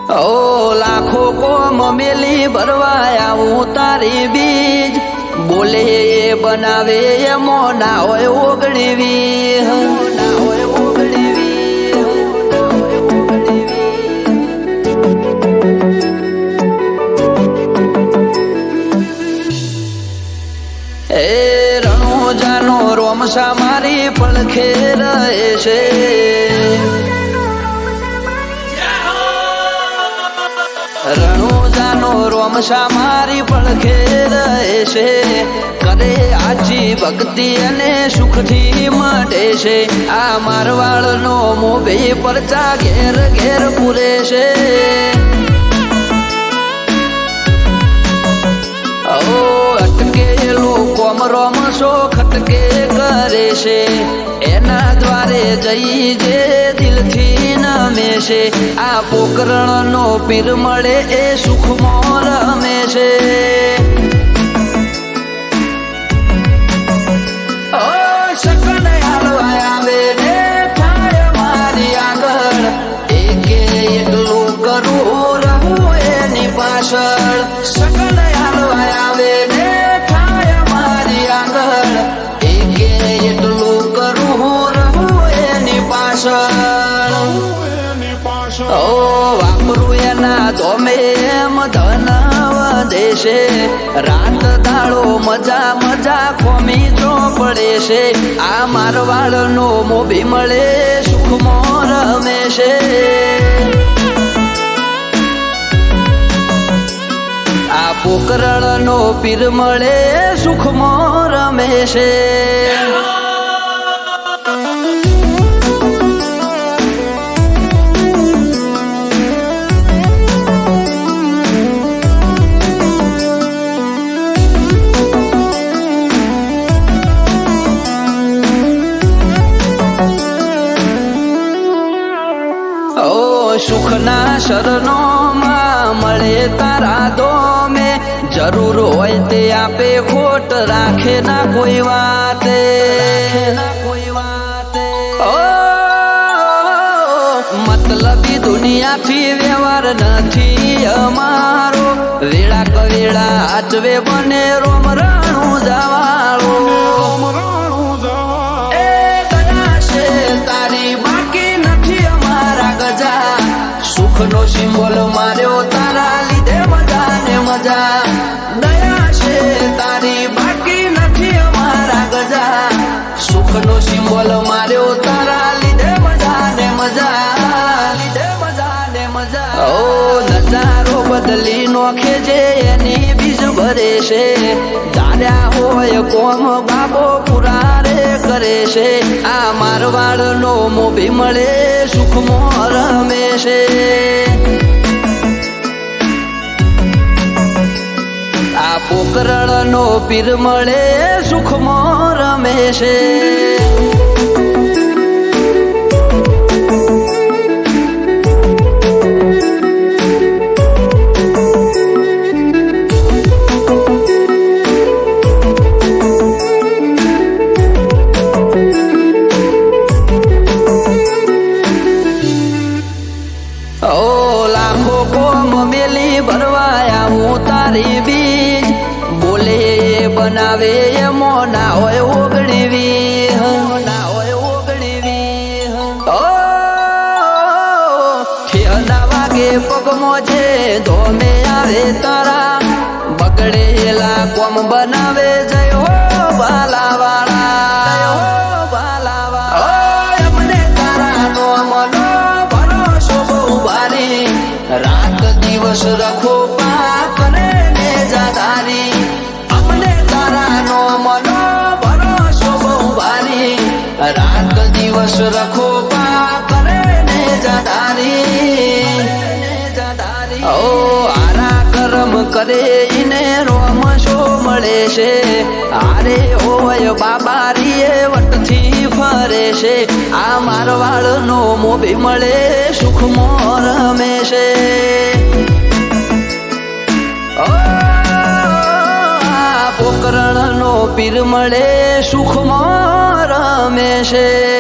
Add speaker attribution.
Speaker 1: ઓ લાખો કોમ મેલી ભરવા આવું તારી બીજ બોલે એ બનાવે એમો ના હોય ઓગણીવી ના હોય ઓગણીવી એ રણોજાનો રોમસા મારી પડખે રહે છે રણોજાનો રોમસા મારી પડખે રહે છે કરે આજી ભક્તિ અને સુખથી મળે છે આ મારવાડનો મોભે પરચા ઘેર ઘેર પૂરે છે ઓ અટકેલો કોમ રોમસો ખટકે કરે છે એના દ્વારે જઈ જે દિલથી નમે છે આ પોકરણનો પીર મળે એ સુખમાં રમે છે ઓ સકન હાલવા આવે ને થાય મારી આગળ એકે એટલું કરું રહું એની પાછળ સકન હાલવા આવે ને થાય મારી આગળ એકે એટલું કરું રહું એની પાછળ ઓ વાપરું એના ધોમે એમ ધન વધે છે રાત દાડો મજા મજા ખોમી જો પડે છે આ મારવાડનો મોભી મળે સુખમાં રમે છે આ પોકરણનો પીર મળે સુખમાં રમે છે સુખના શરણોમાં મળે તારા દોમે જરૂર હોય તે આપે ખોટ રાખે ના કોઈ વાતે ઓ મતલબી દુનિયાથી વ્યવહાર નથી અમારો વેળા કવેળા આચવે બને રોમ રણું જવાળો એ દયા છે તારી બાકી નથી અમારા ગજા સુખનો સિમ્બોલ માર્યો તારા લીધે મજા ને મજા દયા છે તારી બાકી નથી અમારા ગજા સુખનો સિમ્બોલ માર્યો તારા લીધે મજા ને મજા લીધે મજા ને મજા ઓ નજારો બદલી નોખે જે એની બીજ ભરે છે ધાર્યા હોય કોમ બાબો પુરારે કરે છે આ મારવાડનો મોભી મળે સુખમાં રમે છે આ પોકરણનો પીર મળે સુખમાં રમે છે તારી બીજ બોલે એ બનાવે એમો ના હોય ઓગણીવી ના હોય ઓગણીવી ઓ ઠેના વાગે પગમો છે ધોમે આવે તારા બગડેલા કોમ બનાવે જય હો બાલાવાળા એમને તારા નો મનો ભરોસો બહુ ભારી રાત દિવસ રખો રાત દિવસ રખો પા કરે ને જદારી ઓ આરા કરમ કરે ઈને રોમ શો મળે છે આરે હોય બાબારી એ વટથી ફરે છે આ મારવાડનો મોભી મળે સુખમાં રમે છે પોકરણનો પીર મળે સુખમાં રમે છે